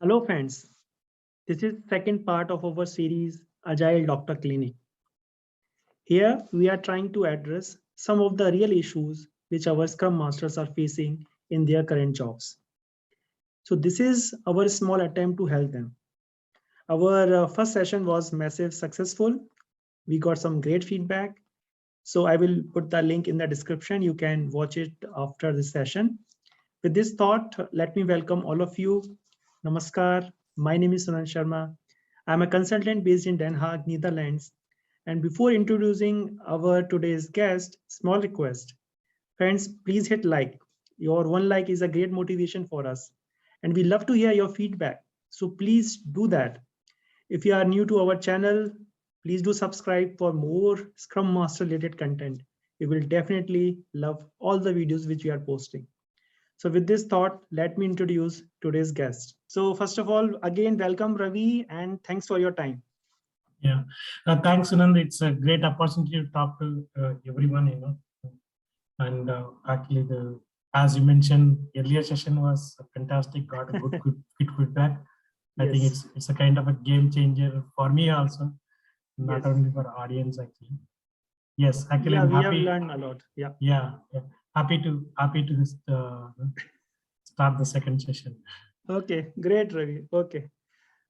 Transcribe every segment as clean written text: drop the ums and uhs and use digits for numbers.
Hello friends, this is second part of our series Agile Doctor Clinic. Here we are trying to address some of the real issues which our Scrum Masters are facing in their current jobs. So this is our small attempt to help them. Our first session was massive successful. We got some great feedback. So I will put the link in the description. You can watch it after this session. With this thought, let me welcome all of you. Namaskar. My name is Sunan Sharma. I'm a consultant based in Den Haag, Netherlands. And before introducing our today's guest, small request. Friends, please hit like. Your one like is a great motivation for us. And we love to hear your feedback. So please do that. If you are new to our channel, please do subscribe for more Scrum Master related content. You will definitely love all the videos which we are posting. So with this thought, let me introduce today's guest. So first of all, again, welcome Ravi and thanks for your time. Yeah, thanks, Sunand. It's a great opportunity to talk to everyone, and actually, as you mentioned, earlier session was fantastic. Got a good feedback. I think it's a kind of a game changer for me also, not only for audience actually. Yes, actually, I'm happy. We have learned a lot. Yeah. Happy to start the second session. Okay, great, Ravi. Okay.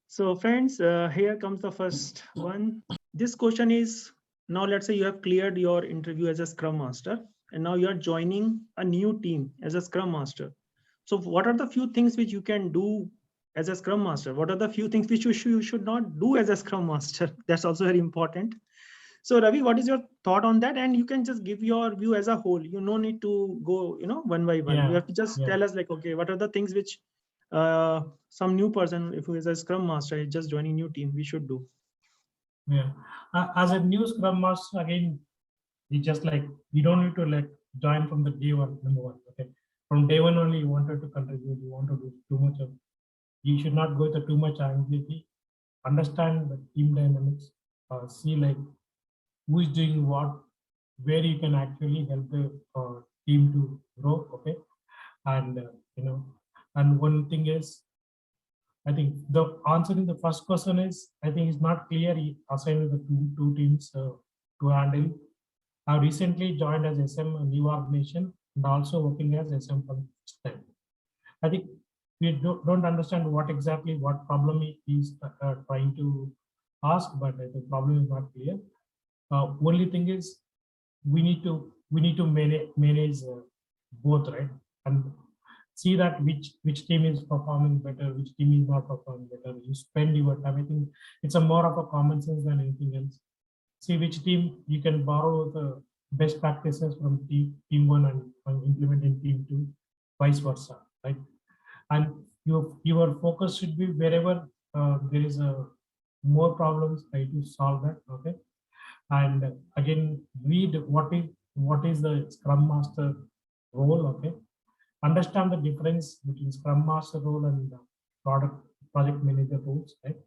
So friends, here comes the first one. This question is, now let's say you have cleared your interview as a Scrum Master and now you're joining a new team as a Scrum Master. So what are the few things which you can do as a Scrum Master? What are the few things which you should not do as a Scrum Master? That's also very important. So Ravi, what is your thought on that? And you can just give your view as a whole. You no need to go, one by one. You have to just tell us like, okay, what are the things which some new person, if who is a Scrum Master, is just joining new team, we should do. Yeah, as a new Scrum Master, again, we don't need to join from the day one, number one. Okay, from day one only, you wanted to contribute, you want to do too much of. You should not go to too much anxiety. Understand the team dynamics. See who is doing what, where you can actually help the team to grow. Okay, and and one thing is, I think the answer in the first question is, I think it's not clear. He assigned the two teams to handle. I recently joined as SM a new organization and also working as SM for the first time. I think we don't understand what problem he is trying to ask, but the problem is not clear. Only thing is we need to manage both, right? And see that which team is performing better, which team is not performing better. You spend your time. I think it's a more of a common sense than anything else. See which team you can borrow the best practices from team one and implement in team two, vice versa, right? And your focus should be wherever there is a more problems, try to solve that. Okay, and again, read what is the Scrum Master role. Okay, understand the difference between Scrum Master role and the project manager roles, right?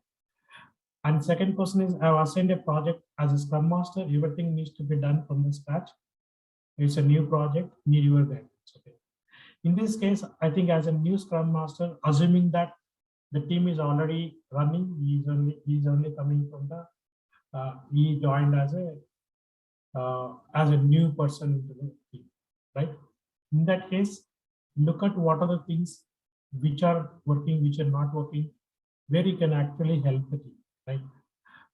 And second question is, I have assigned a project as a Scrum Master. Everything needs to be done from the scratch. It's a new project, need your guidance. Okay. In this case, I think as a new Scrum Master, assuming that the team is already running, he's only coming from the he joined as a new person into the team, right? In that case, look at what are the things which are working, which are not working, where you can actually help the team, right?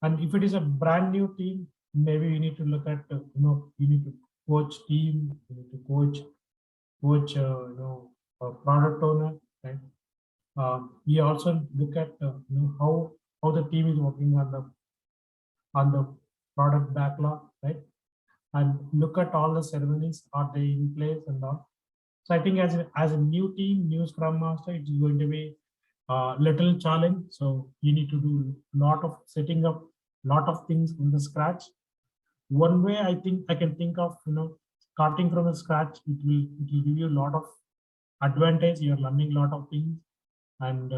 And if it is a brand new team, maybe you need to look at, you need to coach team, you need to coach, a product owner, right? We also look at, how the team is working on the product backlog, right? And look at all the ceremonies, are they in place and all. So I think as a new team, new Scrum Master, it's going to be a little challenge. So you need to do lot of setting up lot of things from the scratch. One way I think I can think of, starting from the scratch, it will give you a lot of advantage. You're learning a lot of things, and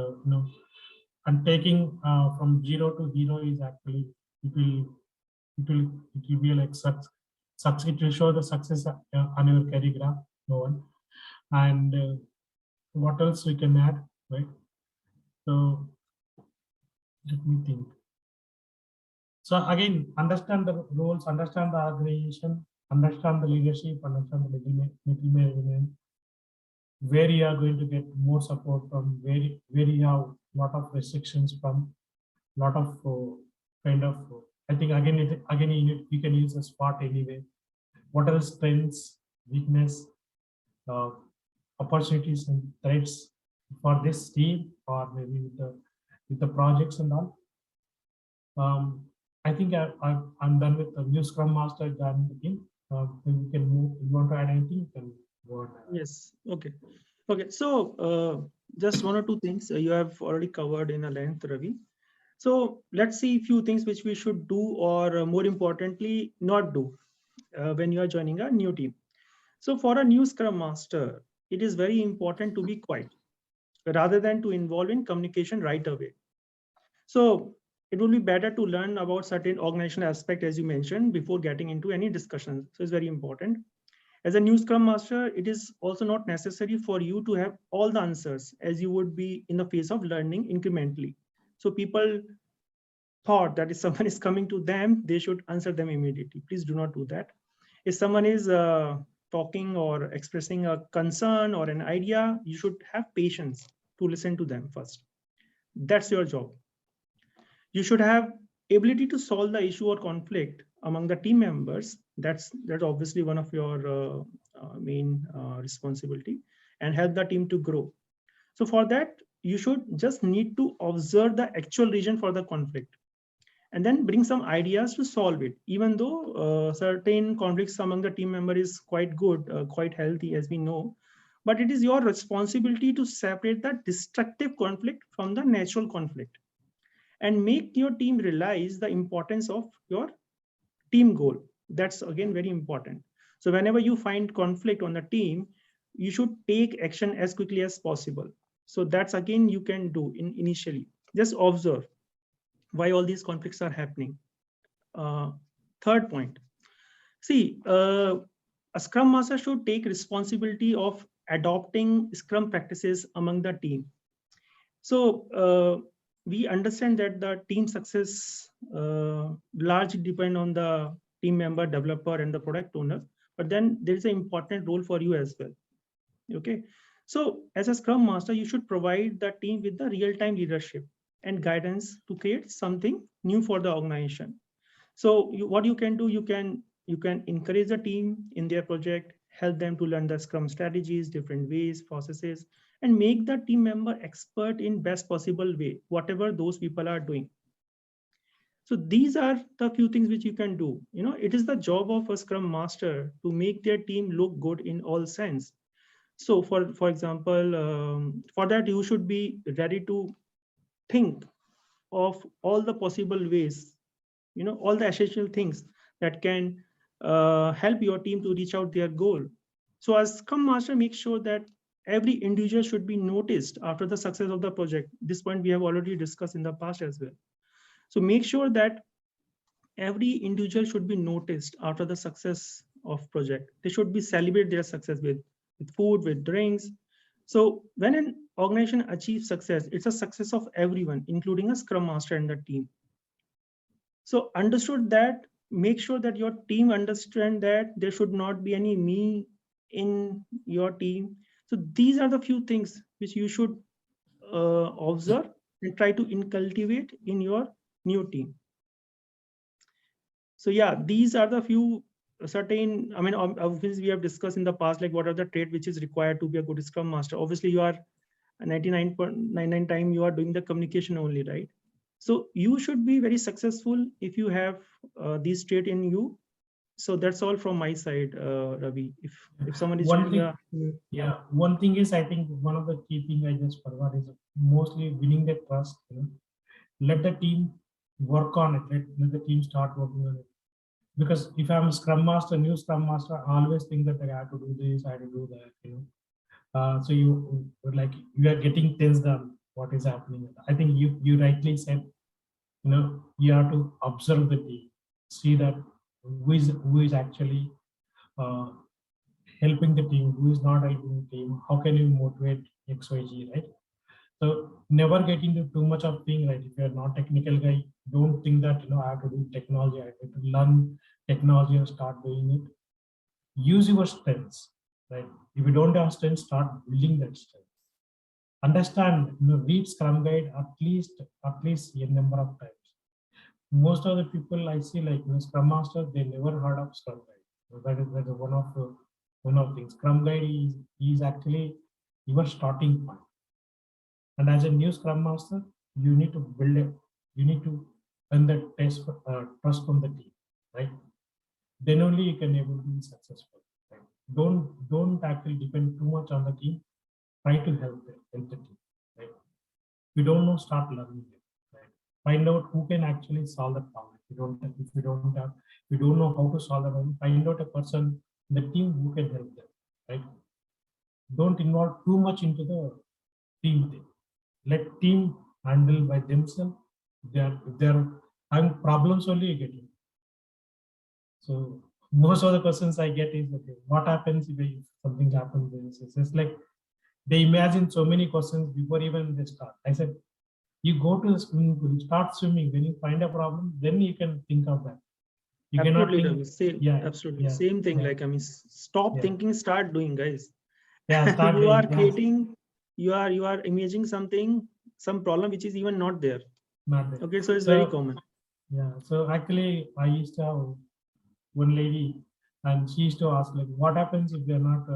and taking from zero to hero is actually it will it will be like success. It will show the success on your career graph. No one. And what else we can add, right? So let me think. So again, understand the roles, understand the organization, understand the leadership, understand the middle management, where you are going to get more support from, where you have lot of restrictions from, lot of kind of. I think again, you can use a SWOT anyway. What are the strengths, weakness, uh, opportunities, and threats for this team, or maybe with the projects and all. I think I'm done with the new Scrum Master joining the team. Then we can move. If you want to add anything, you can go on. Yes. Okay. Okay. So just one or two things you have already covered in a length, Ravi. So let's see a few things which we should do, or more importantly, not do when you are joining a new team. So for a new Scrum Master, it is very important to be quiet rather than to involve in communication right away. So it will be better to learn about certain organizational aspect, as you mentioned, before getting into any discussions. So it's very important. As a new Scrum Master, it is also not necessary for you to have all the answers, as you would be in the phase of learning incrementally. So people thought that if someone is coming to them, they should answer them immediately. Please do not do that. If someone is talking or expressing a concern or an idea, you should have patience to listen to them first. That's your job. You should have ability to solve the issue or conflict among the team members. That's obviously one of your main responsibility, and help the team to grow. So for that, you should just need to observe the actual reason for the conflict, and then bring some ideas to solve it. Even though certain conflicts among the team member is quite good, quite healthy, as we know, but it is your responsibility to separate the destructive conflict from the natural conflict, and make your team realize the importance of your team goal. That's again very important. So whenever you find conflict on the team, you should take action as quickly as possible. So that's again you can do initially. Just observe why all these conflicts are happening. Third point, see, a Scrum Master should take responsibility of adopting Scrum practices among the team. So we understand that the team success largely depend on the team member, developer, and the product owner. But then there is an important role for you as well. Okay. So as a Scrum Master, you should provide the team with the real-time leadership and guidance to create something new for the organization. So what you can do, you can encourage the team in their project, help them to learn the Scrum strategies, different ways, processes, and make the team member expert in best possible way, whatever those people are doing. So these are the few things which you can do. You know, it is the job of a Scrum Master to make their team look good in all sense. So for example, for that you should be ready to think of all the possible ways, you know, all the essential things that can help your team to reach out their goal. So as Scrum Master, make sure that every individual should be noticed after the success of the project. This point we have already discussed in the past as well. So make sure that every individual should be noticed after the success of project. They should be celebrate their success with food, with drinks. So when an organization achieves success, it's a success of everyone, including a Scrum Master and the team. So understood that, make sure that your team understand that there should not be any me in your team. So these are the few things which you should observe and try to incultivate in your new team. So yeah, these are the few certain, I mean, obviously we have discussed in the past, like what are the traits which is required to be a good Scrum Master. Obviously you are 99.99 time you are doing the communication only, right? So you should be very successful if you have these traits in you. So that's all from my side, Ravi. If someone is One joining thing, yeah, one thing is, I think one of the key thing I just forgot is mostly winning their trust. You know, let the team work on it. Let the team start working on it. Because if I'm a Scrum Master, new Scrum Master, I always think that I have to do this, I have to do that. You know, so you are getting things done. What is happening? I think you rightly said. You know, you have to observe the team, see that who is actually uh, helping the team, who is not helping the team, how can you motivate XYZ, right? So never get into too much of thing, right? If you're not technical guy, don't think that I have to do technology, I have to learn technology and start doing it. Use your strengths, right? If you don't have strengths, start building that strength. Understand, read Scrum guide at least a number of times. Most of the people I see, like Scrum Master, they never heard of Scrum guide. So that is one of things. Scrum guide is actually your starting point. And as a new Scrum Master, you need to build it. You need to earn the trust from the team, right? Then only you can able to be successful. Right? Don't actually depend too much on the team. Try to help the team. Right? If you don't know, start learning it. Right? Find out who can actually solve the problem. If you don't know how to solve the problem, find out a person in the team who can help them. Right? Don't involve too much into the team thing. Let team handle by themselves. They're having problems only you get it. So most of the questions I get is, okay, what happens if something happens? It's like they imagine so many questions before even they start. I said, you go to the swimming pool, you start swimming. When you find a problem, then you can think of that. You cannot Absolutely, think. Ravi. Same, Yeah, absolutely. yeah, Same thing. yeah, Like, I mean, stop yeah, thinking, start doing, guys. yeah. Start You are doing. Yeah, creating, you are imagining something, some problem which is even not there. not there. Okay, so it's very So common. yeah. So actually, I used to have one lady, and she used to ask, like, what happens if they're not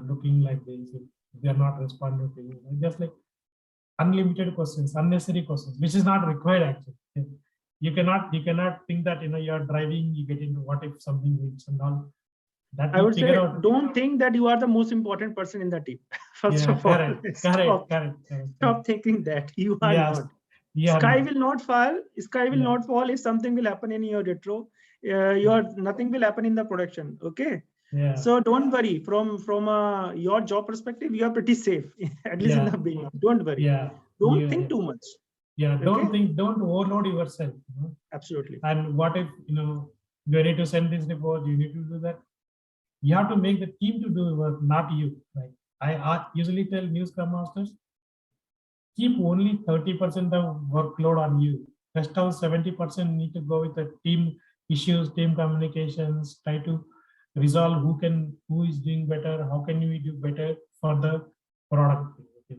looking like this, if they're not responding to you? Just like unlimited questions, unnecessary questions, which is not required actually. You cannot think that you're driving, you get into what if something hits and all that I you would figure say, out. don't think that you are the most important person in the team. First Yeah, of all, correct, correct, stop, correct, correct, correct. stop thinking that you are Yes, not. yeah, Sky will not fall. Sky will yeah, not fall if something will happen in your retro. yeah, Nothing will happen in the production. Okay. yeah, So don't worry. From your job perspective, you are pretty safe, at least in yeah, the beginning. Don't worry. yeah, Don't yeah, think too much. yeah. Okay. Don't overload yourself. Absolutely. And what if you need to send this report, you need to do that. You have to make the team to do work, not you. Right? I usually tell new Scrum Masters, keep only 30% of workload on you. Rest of 70% need to go with the team issues, team communications, try to resolve who is doing better, how can we do better for the product. Okay.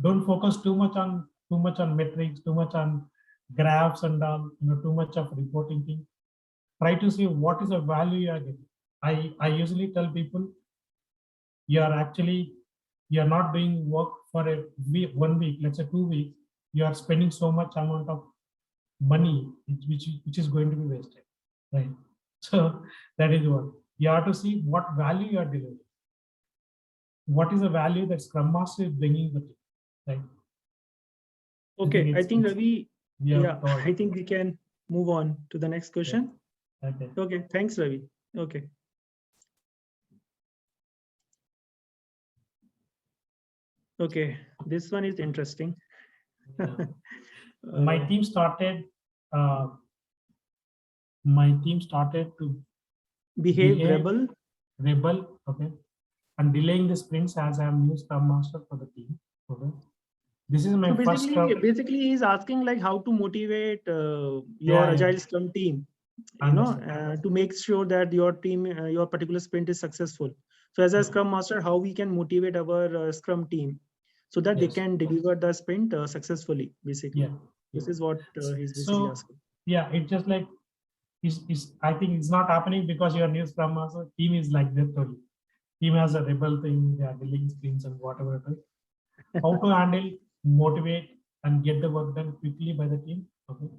Don't focus too much on metrics, too much on graphs and too much of reporting thing. Try to see what is the value you are getting. I usually tell people, you're not doing work for a week, 1 week, let's say 2 weeks. You are spending so much amount of money which is going to be wasted, right? So that is what you have to see, what value you are delivering, what is the value that Scrum Master is bringing the team, right? Okay. I think It's Ravi, we have yeah, thought. I think we can move on to the next Yeah. question. Okay. Okay. Thanks, Ravi. Okay. Okay. This one is interesting. Yeah. My team started. Uh, my team started to behave behave rebel. rebel. Okay, and delaying the sprints as I am new Scrum Master for the team. Okay, this is So my first basically, Scrum. basically, he's asking like how to motivate your Yeah, yeah, agile Scrum team, understand. to make sure that your team, your particular sprint is successful. So as a Yeah. Scrum Master, how we can motivate our Scrum team so that they Yes. can deliver the sprint successfully. Basically, Yeah. this Yeah. is what he's basically So asking. yeah, it's just like is I think it's not happening because you're new Scrum Master. Team is like that only. Team has a rebel thing. They are delaying sprints and whatever it is. How to handle, motivate, and get the work done quickly by the team. Okay.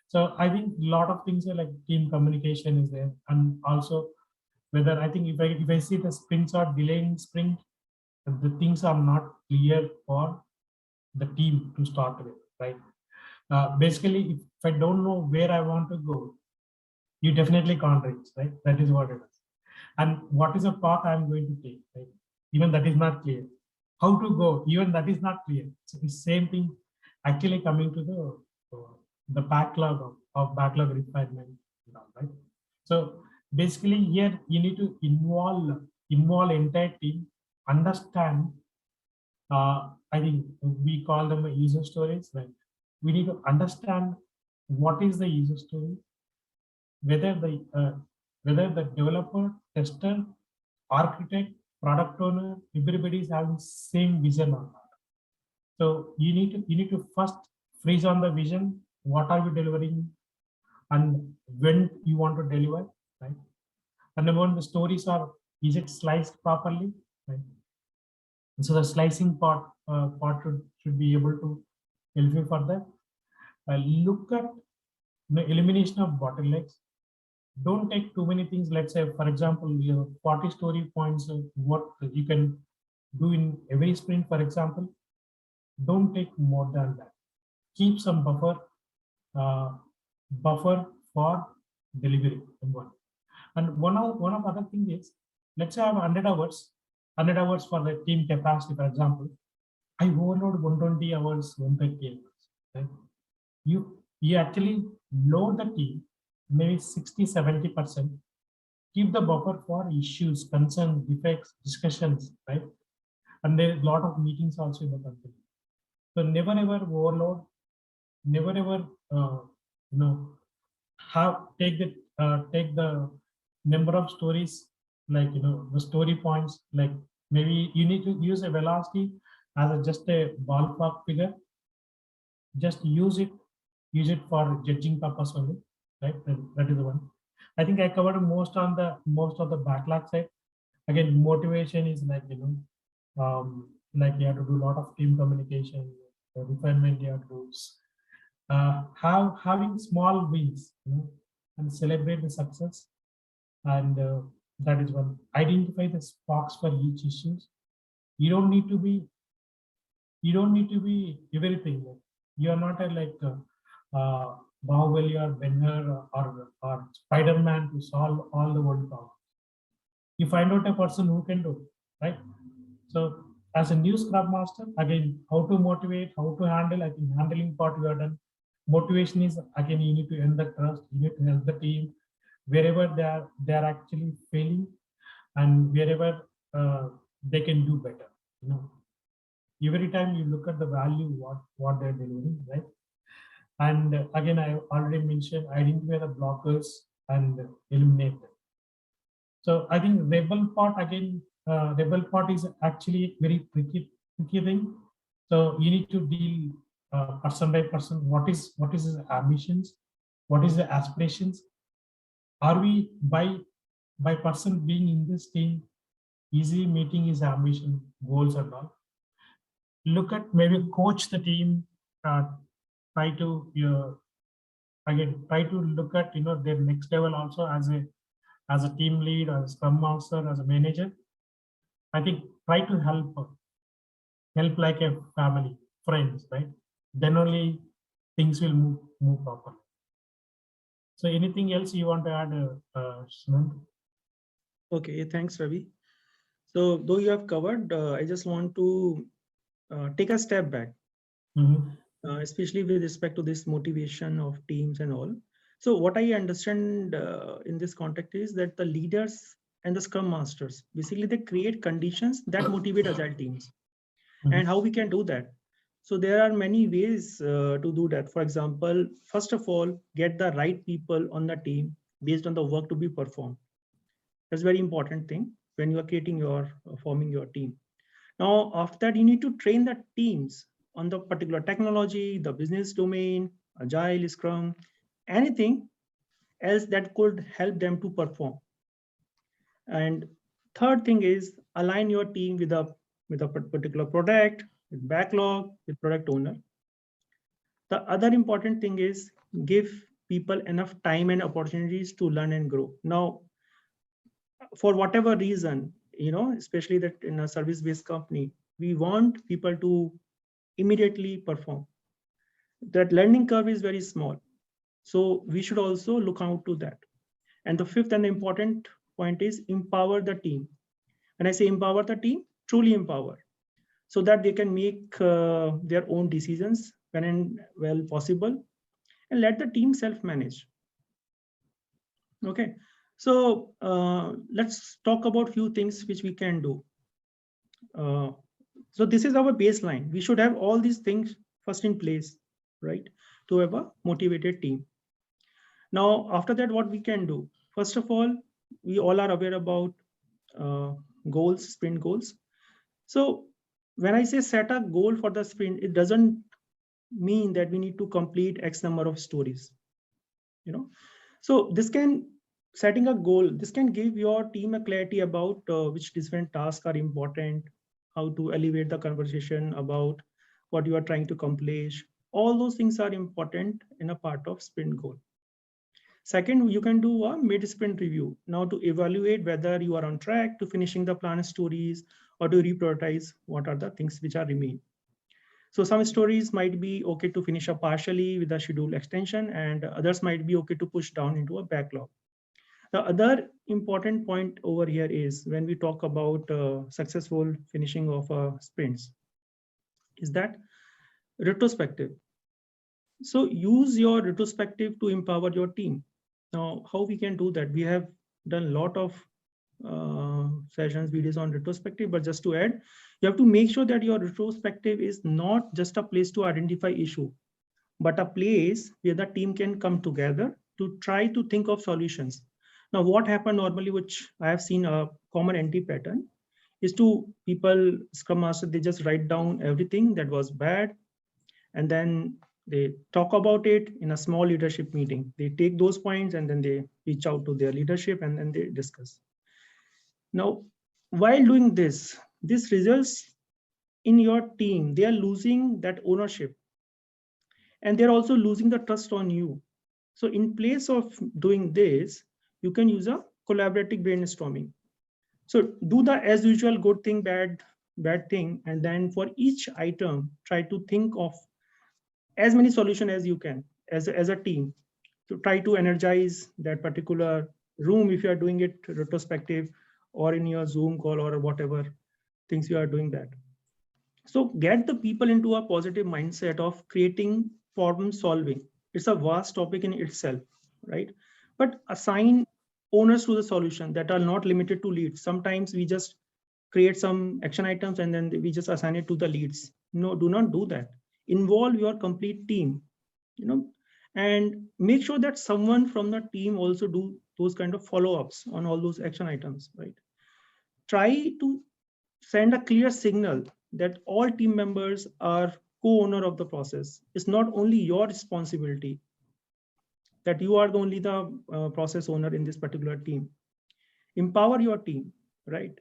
So I think a lot of things are like team communication is there, and also whether I think if I see the sprints are delaying sprint, the things are not clear for the team to start with, right? Basically, if I don't know where I want to go, you definitely can't reach, right? That is what it is. And what is the path I'm going to take, right? Even that is not clear. How to go, even that is not clear. So the same thing actually coming to the backlog of backlog refinement, right? So basically here you need to involve entire team, understand. I think we call them user stories. Like we need to understand what is the user story, whether the developer, tester, architect, product owner, everybody is having same vision or not. So you need to first freeze on the vision. What are we delivering, and when you want to deliver, right? And then when the stories are, is it sliced properly, right? So the slicing part should be able to help you further. Look at the elimination of bottlenecks. Don't take too many things. Let's say, for example, you have 40 story points of what you can do in every sprint, for example. Don't take more than that. Keep some uh, buffer for delivery. And one of other thing is, let's say I have 100 hours for the team capacity, for example. I overload 120 hours, 130 hours. Right? You actually load the team maybe 60-70%. Keep the buffer for issues, concerns, defects, discussions, right? And there are a lot of meetings also in the company. So never ever overload, never ever you know take the number of stories, like the story points, like maybe you need to use a velocity as just a ballpark figure. Just use it for judging purpose only, right? That is the one. I think I covered most of the backlog side. Again, motivation is like like you have to do a lot of team communication, refinement you have to do. Having small wins, and celebrate the success, and that is one. Identify the sparks for each issues. You don't need to be everything. Like, you are not a Bahubali or Benhur or Spider-Man to solve all the world problems. You find out a person who can do it, right? So as a new Scrum Master, again, how to motivate, how to handle, I think handling part we are done. Motivation is, again, you need to earn the trust, you need to help the team wherever they are actually failing, and wherever they can do better. Every time you look at the value, what they're delivering, right? And again, I already mentioned, identify the blockers and eliminate them. So I think rebel part is actually very tricky thing. So you need to deal person by person. What is his ambitions? What is the aspirations? Are we by person being in this team easy meeting his ambition goals and all? Look at, maybe coach the team. Try to try to look at their next level also as a team lead, as a scrum master, as a manager. I think try to help like a family, friends, right? Then only things will move properly. So anything else you want to add, Sumant? Okay, thanks, Ravi. So though you have covered, I just want to take a step back, especially with respect to this motivation of teams and all. So what I understand in this context is that the leaders and the scrum masters, basically they create conditions that motivate agile teams. And how we can do that? So there are many ways to do that. For example, first of all, get the right people on the team based on the work to be performed. That's a very important thing when you are creating your forming your team. Now, after that, you need to train the teams on the particular technology, the business domain, agile, scrum, anything else that could help them to perform. And third thing is align your team with a particular product, with backlog, with product owner. The other important thing is give people enough time and opportunities to learn and grow. Now, for whatever reason, especially that in a service-based company, we want people to immediately perform. That learning curve is very small. So we should also look out to that. And the fifth and important point is empower the team. When I say empower the team, truly empower, so that they can make their own decisions when and well possible, and let the team self-manage. Okay, so let's talk about few things which we can do. So this is our baseline. We should have all these things first in place, right? To have a motivated team. Now, after that, what we can do? First of all, we all are aware about uh, goals, sprint goals. So when I say set a goal for the sprint, it doesn't mean that we need to complete X number of stories. So this can setting a goal. This can give your team a clarity about which different tasks are important, how to elevate the conversation about what you are trying to accomplish. All those things are important in a part of sprint goal. Second, you can do a mid-sprint review now to evaluate whether you are on track to finishing the plan stories or to reprioritize what are the things which are remain. So some stories might be okay to finish up partially with a schedule extension, and others might be okay to push down into a backlog. The other important point over here is when we talk about successful finishing of sprints, is that retrospective. So use your retrospective to empower your team. Now, how we can do that? We have done a lot of sessions, videos on retrospective, but just to add, you have to make sure that your retrospective is not just a place to identify issue, but a place where the team can come together to try to think of solutions. Now, what happened normally, which I have seen a common entry pattern, is to people, Scrum Master, they just write down everything that was bad, and then they talk about it in a small leadership meeting. They take those points and then they reach out to their leadership and then they discuss. Now, while doing this results in your team, they are losing that ownership and they're also losing the trust on you. So in place of doing this, you can use a collaborative brainstorming. So do the as usual good thing, bad thing, and then for each item, try to think of as many solutions as you can as a team to try to energize that particular room if you are doing it retrospective or in your Zoom call or whatever things you are doing that. So get the people into a positive mindset of creating problem solving. It's a vast topic in itself, right? But assign owners to the solution that are not limited to leads. Sometimes we just create some action items and then we just assign it to the leads. No, do not do that. Involve your complete team, and make sure that someone from the team also do those kind of follow-ups on all those action items, right? Try to send a clear signal that all team members are co-owner of the process. It's not only your responsibility that you are the only the process owner in this particular team. Empower your team, right?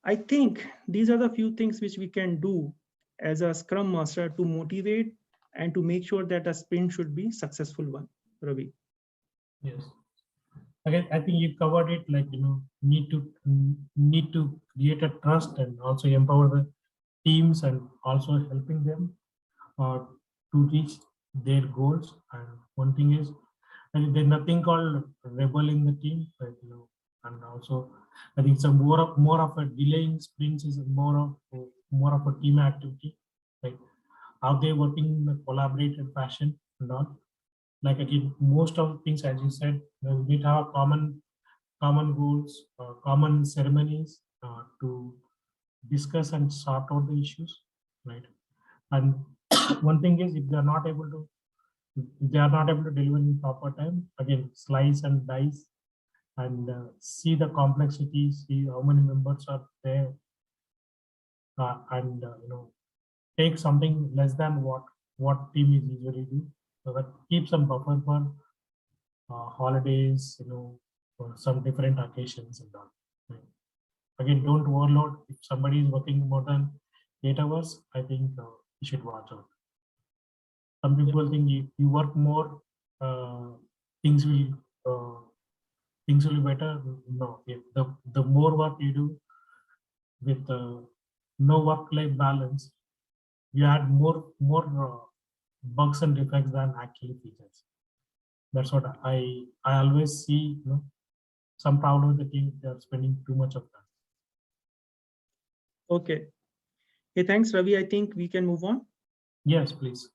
I think these are the few things which we can do as a Scrum Master to motivate and to make sure that a sprint should be successful one. Ravi. Yes. Again, I think you covered it. Like, need to create a trust and also empower the teams and also helping them to reach their goals. And one thing is, and there's nothing called rebel in the team, but, and also I think some more of a delaying sprints is more of a team activity, like how they working in a collaborative fashion and all. Like again, most of the things, as you said, we need to have common goals, common ceremonies to discuss and sort out the issues, right? And one thing is, if they are not able to deliver in proper time, again, slice and dice and see the complexity, see how many members are there, and take something less than what team is usually do, so that keep some buffer for holidays, for some different occasions and all. Right? Again, don't overload. If somebody is working more than 8 hours, I think you should watch out. Some people think if you work more, uh, things will be better. No, if the more work you do with no work-life balance, you add more bugs and defects than actually features. That's what I always see. Some problem with the team, they are spending too much of time. Okay. Hey, thanks, Ravi. I think we can move on. Yes, please.